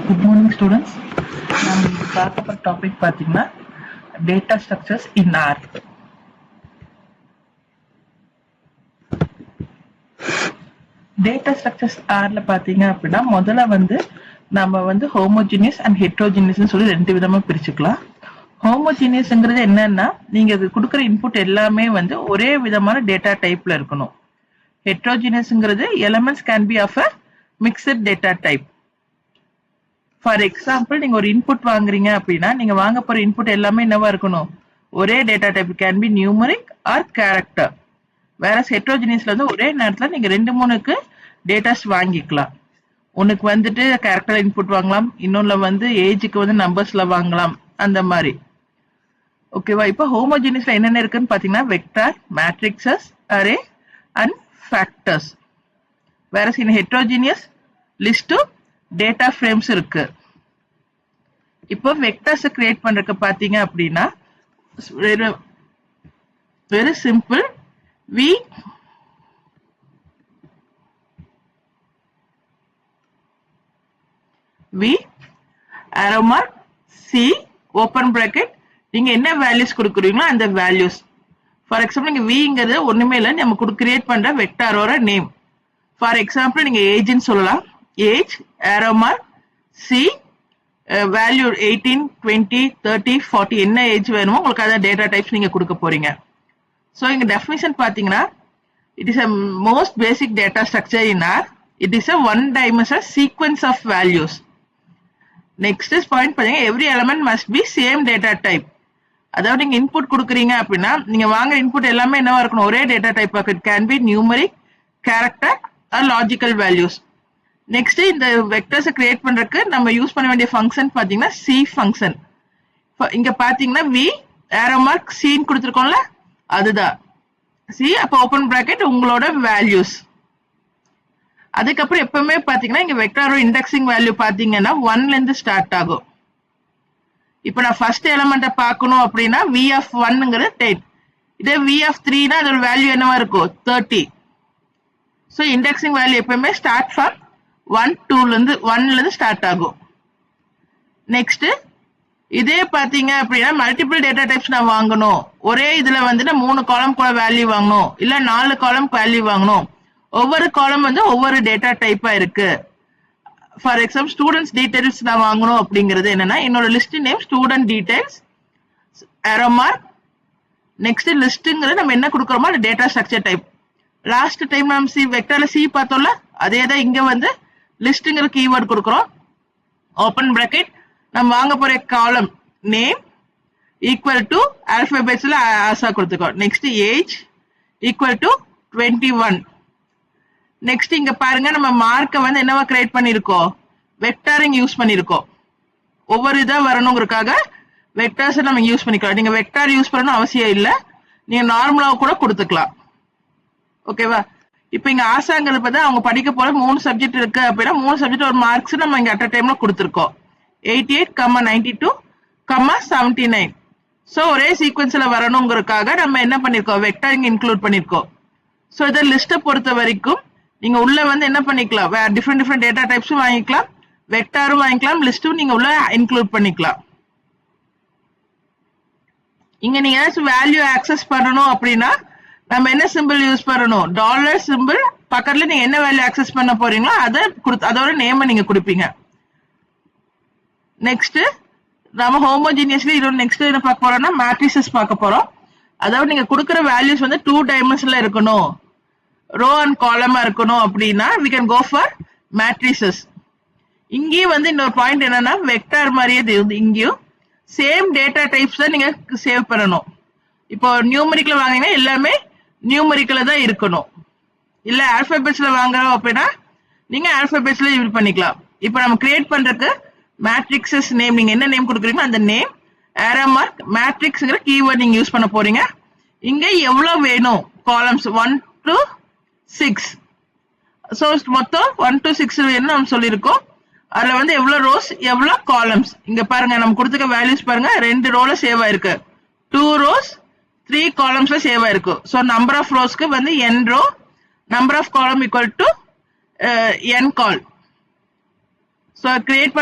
Good morning, students. நம்ம பார்க்க போற டாபிக் பாத்தீங்கன்னா டேட்டா ஸ்ட்ரக்சர்ஸ் இன் ஆர். டேட்டா ஸ்ட்ரக்சர்ஸ் ஆர்ல பாத்தீங்க அப்படின்னா முதல்ல நம்ம ஹோமோஜினியஸ் அண்ட் ஹெட்ரோஜினியஸ் சொல்லி ரெண்டு விதமா பிரிச்சுக்கலாம். ஹோமோஜினியஸ்ங்கிறது என்னன்னா நீங்க அது கொடுக்குற இன்புட் எல்லாமே ஒரே விதமான டேட்டா டைப்ல இருக்கணும். ஹெட்ரோஜினியஸ்ங்கிறது elements can be of a mixed data type. For example நீங்க ஒரு இன்புட் வாங்குறீங்க அப்படின்னா நீங்க வாங்க போற இன்புட் எல்லாமே என்னவா இருக்கணும், ஒரே data type, can be numeric or character. வேற ஹெட்ரோஜினியஸ்ல ஒரே நேரத்துல நீங்க 2-3 டேட்டாஸ் வாங்கிக்கலாம். உனக்கு கேரக்டர் இன்புட் வாங்கலாம், இன்னொன்னு ஏஜுக்கு நம்பர்ஸ்ல வாங்கலாம், அந்த மாதிரி. ஓகேவா? இப்போ ஹோமோஜினியஸ்ல என்னென்ன இருக்குன்னு பாத்தீங்கன்னா vector, matrices, array and factors. வேற ஹெட்ரோஜினியஸ் லிஸ்ட் டேட்டா ஃப்ரேம்ஸ் இருக்கு. இப்போ வெக்டர்ஸ் கிரியேட் பண்றதுக்கு பாத்தீங்க அப்படின்னா very simple. V arrow mark C open bracket, நீங்க என்ன வேல்யூஸ் கொடுக்குறீங்களோ அந்த வேல்யூஸ். ஃபார் எக்ஸாம்பிள் நீங்க விங்கிறது ஒண்ணுமே இல்லை, நம்ம கிரியேட் பண்ற வெக்டாரோட நேம். ஃபார் எக்ஸாம்பிள் நீங்க ஏஜ்னு சொல்லலாம். Age arrow mark C value 18, 20, 30, 40 என்ன ஏஜ் வேணுமோ உங்களுக்கு அத டேட்டா டைப்ஸ் நீங்க கொடுக்க போறீங்க. சோ இங்க டெஃபினிஷன் பாத்தீங்கன்னா it is a most basic data structure in R. It is a one dimensional sequence of values. Next is point பாத்தீங்க, every element must be same data type. அதாவது நீங்க input கொடுக்குறீங்க அப்படின்னா நீங்க வாங்குற இன்புட் எல்லாமே என்னவா இருக்கணும், ஒரே data type. It can be numeric, character or logical values. Next இந்த வெக்டர்ஸ் கிரியேட் பண்றதுக்கு நம்ம யூஸ் பண்ண வேண்டிய ஃபங்க்ஷன் பாத்தீங்கன்னா சி ஃபங்க்ஷன். இங்க பாத்தீங்கன்னா வி arrow mark C கொடுத்திருக்கோம்ல, அதுதான் சி. அப்ப ஓபன் பிராக்கெட் உங்களோட வேல்யூஸ். அதுக்கப்புறம் எப்பவுமே பாத்தீங்கன்னா இங்க வெக்டாரோட இண்டெக்ஸிங் வேல்யூ பாத்தீங்கன்னா 1ல இருந்து ஸ்டார்ட் ஆகும். இப்ப நான் ஃபர்ஸ்ட் எலிமெண்ட்டை பார்க்கணும் அப்படின்னா v of 1ங்கிறது 10. இதே v of 3னா அதோட வேல்யூ என்னவா இருக்கும், 30. சோ இண்டெக்ஸிங் வேல்யூ எப்பவுமே ஸ்டார்ட் ஃப்ரம் 1ல இருந்து ஸ்டார்ட் ஆகும். நெக்ஸ்ட் இதே பாத்தீங்க அப்படின்னா மல்டிபிள் டேட்டா டைப்ஸ் நான் வாங்கணும், ஒரே இதுல 3 காலம் கூட வேல்யூ வாங்கணும், இல்ல 4 காலம் வேல்யூ வாங்கணும். ஒவ்வொரு காலம் ஒவ்வொரு டேட்டா டைப்பா இருக்கு. ஃபார் எக்ஸாம்பிள் ஸ்டூடெண்ட்ஸ் டீடைல்ஸ் நான் வாங்கணும் அப்படிங்கிறது என்னன்னா என்னோட list name student details arrow mark. Next லிஸ்ட்ங்கிறது நம்ம என்ன கொடுக்குறோமோ அது data structure type. Last time நம்ம சி வெக்டர்ல சி பார்த்தோம்ல, அதே தான் இங்க லிஸ்ட்ங்கிற கீவேர்ட் கொடுக்குறோம். ஓபன் பிராக்கெட் நம்ம வாங்க போற காலம் நேம் ஈக்குவல் டு ஆல்பபெட்ஸ்ல ஆசா கொடுத்துக்கோம். Next age equal to 21. Next இங்க பாருங்க நம்ம மார்க்க என்னவா கிரியேட் பண்ணிருக்கோம், வெக்டாரிங் யூஸ் பண்ணிருக்கோம். ஒவ்வொரு இதா வரணுங்கிறதுக்காக வெக்டார்ஸ் நம்ம யூஸ் பண்ணிக்கலாம். நீங்க வெக்டார் யூஸ் பண்ணணும் அவசியம் இல்ல, நீங்க நார்மலா கூட கொடுத்துக்கலாம். ஓகேவா? இப்போ இங்க ஆசாங்கிறது பார்த்தா அவங்க படிக்க போற 3 சப்ஜெக்ட் இருக்கு அப்படின்னா 3 சப்ஜெக்ட் ஒரு மார்க்ஸ் நம்ம இங்க அட் அ டைம்ல கொடுத்துருக்கோம். 88, 92, 79. சோ ஒரே சீக்வன்ஸ்ல வரணுங்கிறதுக்காக நம்ம என்ன பண்ணிருக்கோம், வெக்டாரிங் இன்க்ளூட் பண்ணிருக்கோம். சோ இத லிஸ்ட்டை பொறுத்த வரைக்கும் நீங்க உள்ள என்ன பண்ணிக்கலாம், டிஃப்ரெண்ட் டேட்டா டைப்ஸும் வாங்கிக்கலாம், வெக்டாரும் வாங்கிக்கலாம், லிஸ்ட்டும் நீங்க உள்ள இன்க்ளூட் பண்ணிக்கலாம். இங்க நீங்க ஏதாச்சும் வேல்யூ ஆக்சஸ் பண்ணணும் அப்படின்னா நம்ம என்ன சிம்பிள் யூஸ் பண்ணணும், டாலர் சிம்பிள் பக்கத்துல நீங்க என்ன வேல்யூ ஆக்சஸ் பண்ண போறீங்களோ அதோட நேம் நீங்க கொடுப்பீங்க. நெக்ஸ்ட் நம்ம ஹோமோஜினியஸ்லி இதோட நெக்ஸ்ட் என்ன பார்க்க போறோம்னா மேட்ரிசஸ் பார்க்க போறோம். அதாவது நீங்க கொடுக்குற வேல்யூஸ் 2 டைமென்ஷன்ல இருக்கணும், ரோ அண்ட் காலமா இருக்கணும் அப்படின்னா we can go for matrices. இங்கேயும் இன்னொரு பாயிண்ட் என்னன்னா வெக்டார் மாதிரியே இங்கேயும் சேம் டேட்டா டைப்ஸ் தான் நீங்க சேவ் பண்ணணும். இப்போ நியூமரிக்ல வாங்கினீங்கன்னா எல்லாமே நியூமரிக்கல தான் இருக்கணும். இல்ல ஆல்பபெட்ஸ்ல வாங்குறோம் அப்படின்னா நீங்க ஆல்பபெட்ஸ்ல யூஸ் பண்ணிக்கலாம். இப்போ நம்ம கிரியேட் பண்றதுக்கு மேட்ரிக்ஸஸ் நேம் நீங்க என்ன நேம் கொடுக்குறீங்களோ அந்த நேம் arrow mark மேட்ரிக்ஸ்ங்கிற கீவேர்ட் நீங்க யூஸ் பண்ண போறீங்க. இங்க எவ்வளவு வேணும் காலம்ஸ் 1 to 6. சோ மொத்தம் 1 to 6 வேணும் நம்ம சொல்லியிருக்கோம். அதுல எவ்வளவு ரோஸ் எவ்வளவு காலம்ஸ் இங்க பாருங்க, நம்ம கொடுத்துக்க வேல்யூஸ் பாருங்க, 2 ரோல சேவ் ஆயிருக்கு, 2 rows 3 columns சேவ் ஆயிருக்கு. சோ நம்பர் ஆஃப் ரோஸ்க்கு n row, number of column equal to n col. So create